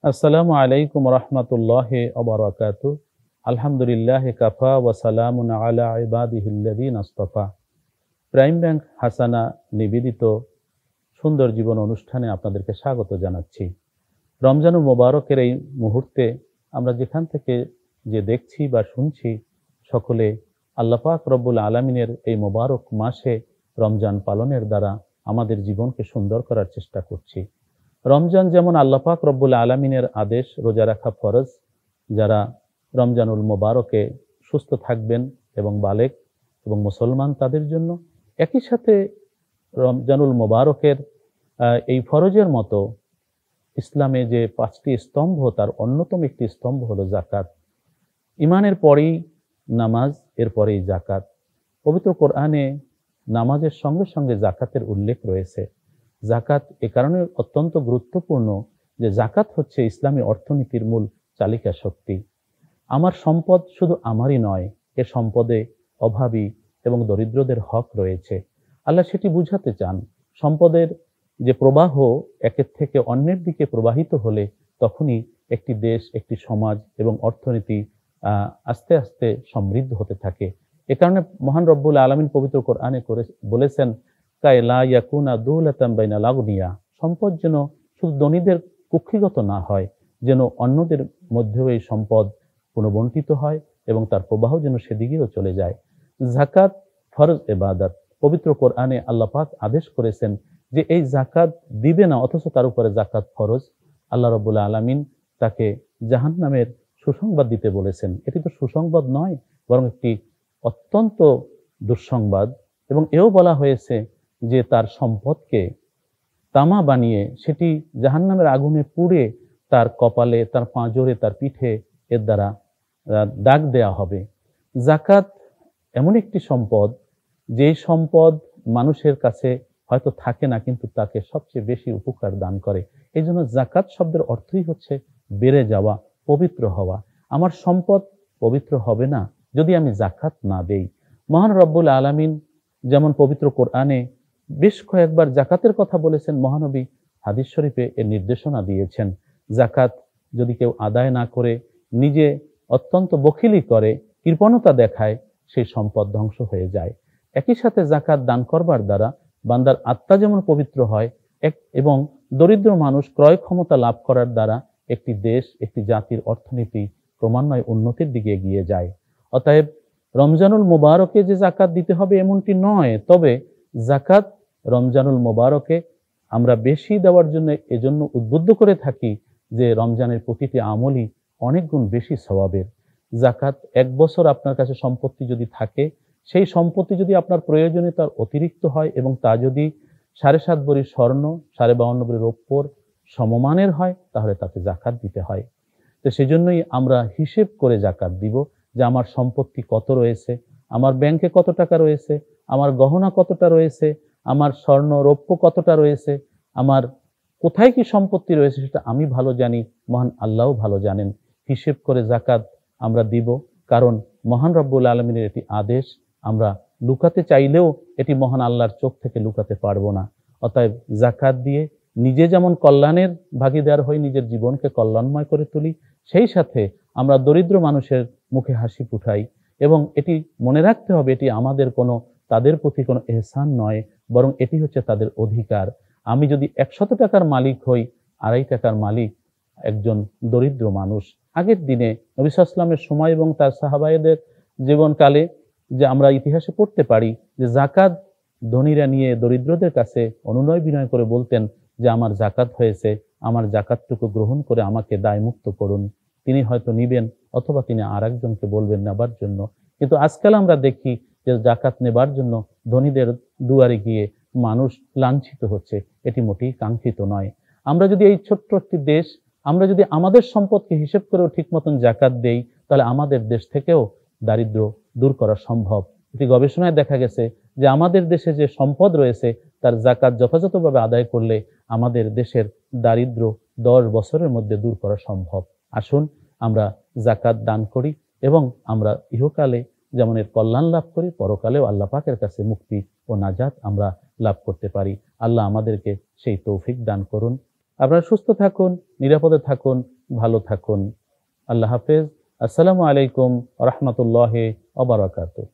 আসসালামু আলাইকুম রহমতুল্লাহি ওয়া বারাকাতুহু। আলহামদুলিল্লাহি কাফা ওয়া সালামুন আলা ইবাদিহিল্লাযিনা ইসতাফা। প্রাইম ব্যাংক হাসানা নিবেদিত সুন্দর জীবন অনুষ্ঠানে আপনাদেরকে স্বাগত জানাচ্ছি। রমজানুল মোবারকের এই মুহূর্তে আমরা যেখান থেকে যে দেখছি বা শুনছি, সকলে আল্লাহ পাক রব্বুল আলামিনের এই মোবারক মাসে রমজান পালনের দ্বারা আমাদের জীবনকে সুন্দর করার চেষ্টা করছি। রমজান যেমন আল্লাহ পাক রব্বুল আলামিনের আদেশ, রোজা রাখা ফরজ। যারা রমজানুল মোবারকে সুস্থ থাকবেন এবং বালেগ এবং মুসলমান তাদের জন্য, একই সাথে রমজানুল মোবারকের এই ফরজের মতো ইসলামে যে 5টি স্তম্ভ, তার অন্যতম একটি স্তম্ভ হলো জাকাত। ইমানের পরেই নামাজ, এরপরেই জাকাত। পবিত্র কোরআনে নামাজের সঙ্গে সঙ্গে জাকাতের উল্লেখ রয়েছে। জাকাত এ কারণে অত্যন্ত গুরুত্বপূর্ণ যে জাকাত হচ্ছে ইসলামী অর্থনীতির মূল চালিকা শক্তি। আমার সম্পদ শুধু আমারই নয়, এ সম্পদে অভাবী এবং দরিদ্রদের হক রয়েছে। আল্লাহ সেটি বুঝাতে চান। সম্পদের যে প্রবাহ একের থেকে অন্যের দিকে প্রবাহিত হলে তখনই একটি দেশ, একটি সমাজ এবং অর্থনীতি আস্তে আস্তে সমৃদ্ধ হতে থাকে। এ কারণে মহান রব্বুল আলামিন পবিত্র কোরআনে বলেছেন, কায় লা ইয়াকুনা দুলাতাম বাইনাল আগনিয়া, সম্পদ যেন শুধু ধনীদের কুক্ষিগত না হয়, যেন অন্যদের মধ্যেও এই সম্পদ পুনর্বণ্টিত হয় এবং তার প্রবাহ যেন সেদিকেও চলে যায়। জাকাত ফরজ ইবাদত। পবিত্র কোরআনে আল্লাহ পাক আদেশ করেছেন যে এই জাকাত দিবে না, অথচ তার উপরে জাকাত ফরজ। আল্লাহ রাব্বুল আলামিন তাকে জাহান্নামের সুসংবাদ দিতে বলেছেন। এটি তো সুসংবাদ নয়, বরং একটি অত্যন্ত দুঃসংবাদ। এবং এও বলা হয়েছে যে তার সম্পদকে তামা বানিয়ে সেটি জাহান্নামের আগুনে পুড়ে তার কপালে, তার পাঁজরে, তার পিঠে এর দ্বারা দাগ দেয়া হবে। জাকাত এমন একটি সম্পদ, যে সম্পদ মানুষের কাছে হয়তো থাকে না, কিন্তু তাকে সবচেয়ে বেশি উপকার দান করে। এই জন্য জাকাত শব্দের অর্থই হচ্ছে বেড়ে যাওয়া, পবিত্র হওয়া। আমার সম্পদ পবিত্র হবে না যদি আমি জাকাত না দেই। মহান রব্বুল আলামিন যেমন পবিত্র কোরআনে বেশ কয়েকবার জাকাতের কথা বলেছেন, মহানবী হাদিস শরীফে এর নির্দেশনা দিয়েছেন। জাকাত যদি কেউ আদায় না করে, নিজে অত্যন্ত বখিলি করে, কৃপণতা দেখায়, সেই সম্পদ ধ্বংস হয়ে যায়। একই সাথে জাকাত দান করবার দ্বারা বান্দার আত্মা যেমন পবিত্র হয়, এবং দরিদ্র মানুষ ক্রয় ক্ষমতা লাভ করার দ্বারা একটি দেশ, একটি জাতির অর্থনীতি ক্রমান্বয়ে উন্নতির দিকে এগিয়ে যায়। অতএব রমজানুল মোবারকে যে জাকাত দিতে হবে এমনটি নয়, তবে জাকাত রমজানুল মোবারকে আমরা বেশি দেওয়ার জন্য এজন্য উদ্বুদ্ধ করে থাকি যে রমজানের প্রতিটি আমলই অনেক গুণ বেশি সওয়াবের। জাকাত 1 বছর আপনার কাছে সম্পত্তি যদি থাকে, সেই সম্পত্তি যদি আপনার প্রয়োজনীয়তার অতিরিক্ত হয় এবং তা যদি 7.5 ভরি স্বর্ণ, 52.5 ভরি রৌপ্যর সমমানের হয়, তাহলে তাতে জাকাত দিতে হয়। তো সেজন্যই আমরা হিসেব করে জাকাত দিব যে আমার সম্পত্তি কত রয়েছে, আমার ব্যাংকে কত টাকা রয়েছে, আমার গহনা কতটা রয়েছে, আমার স্বর্ণ রৌপ্য কতটা রয়েছে, আমার কোথায় কি সম্পত্তি রয়েছে সেটা আমি ভালো জানি, মহান আল্লাহও ভালো জানেন। হিসেব করে জাকাত আমরা দিব, কারণ মহান রব্বুল আলামিনের এটি আদেশ। আমরা লুকাতে চাইলেও এটি মহান আল্লাহর চোখ থেকে লুকাতে পারবো না। অতএব জাকাত দিয়ে নিজে যেমন কল্যাণের ভাগীদার হই, নিজের জীবনকে কল্যাণময় করে তুলি, সেই সাথে আমরা দরিদ্র মানুষের মুখে হাসি ফুটাই। এবং এটি মনে রাখতে হবে, এটি আমাদের তাদের প্রতি কোনো এহসান নয়, বরং এটি হচ্ছে তাদের অধিকার। আমি যদি 100 টাকার মালিক হই, 2.5 টাকার মালিক একজন দরিদ্র মানুষ। আগের দিনে নবী সাল্লাল্লাহু আলাইহি ওয়াসাল্লামের সময় এবং তার সাহাবায়েদের জীবনকালে যে আমরা ইতিহাসে পড়তে পারি যে জাকাত ধনীরা নিয়ে দরিদ্রদের কাছে অনুনয় বিনয় করে বলতেন যে আমার জাকাত হয়েছে, আমার জাকাতটুকু গ্রহণ করে আমাকে দায়মুক্ত করুন। তিনি হয়তো নিবেন, অথবা তিনি আরেকজনকে বলবেন নেবার জন্য। কিন্তু আজকাল আমরা দেখি যে জাকাত নেবার জন্য ধনীদের দুয়ারে গিয়ে মানুষ লাঞ্ছিত হচ্ছে। এটি মোটেই কাঙ্ক্ষিত নয়। আমরা যদি এই ছোট্ট একটি দেশ, আমরা যদি আমাদের সম্পদকে হিসেব করেও ঠিক মতন জাকাত দেই, তাহলে আমাদের দেশ থেকেও দারিদ্র দূর করা সম্ভব। এটি গবেষণায় দেখা গেছে যে আমাদের দেশে যে সম্পদ রয়েছে তার জাকাত যথাযথভাবে আদায় করলে আমাদের দেশের দারিদ্র 10 বছরের মধ্যে দূর করা সম্ভব। আসুন আমরা জাকাত দান করি এবং আমরা ইহকালে যেমন এর কল্যাণ লাভ করি, পরকালেও আল্লাহ পাকের কাছে মুক্তি ও নাজাত আমরা লাভ করতে পারি। আল্লাহ আমাদেরকে সেই তৌফিক দান করুন। আপনারা সুস্থ থাকুন, নিরাপদে থাকুন, ভালো থাকুন। আল্লাহ হাফেজ। আসসালামু আলাইকুম রহমতুল্লাহি ওয়া বারাকাতুহু।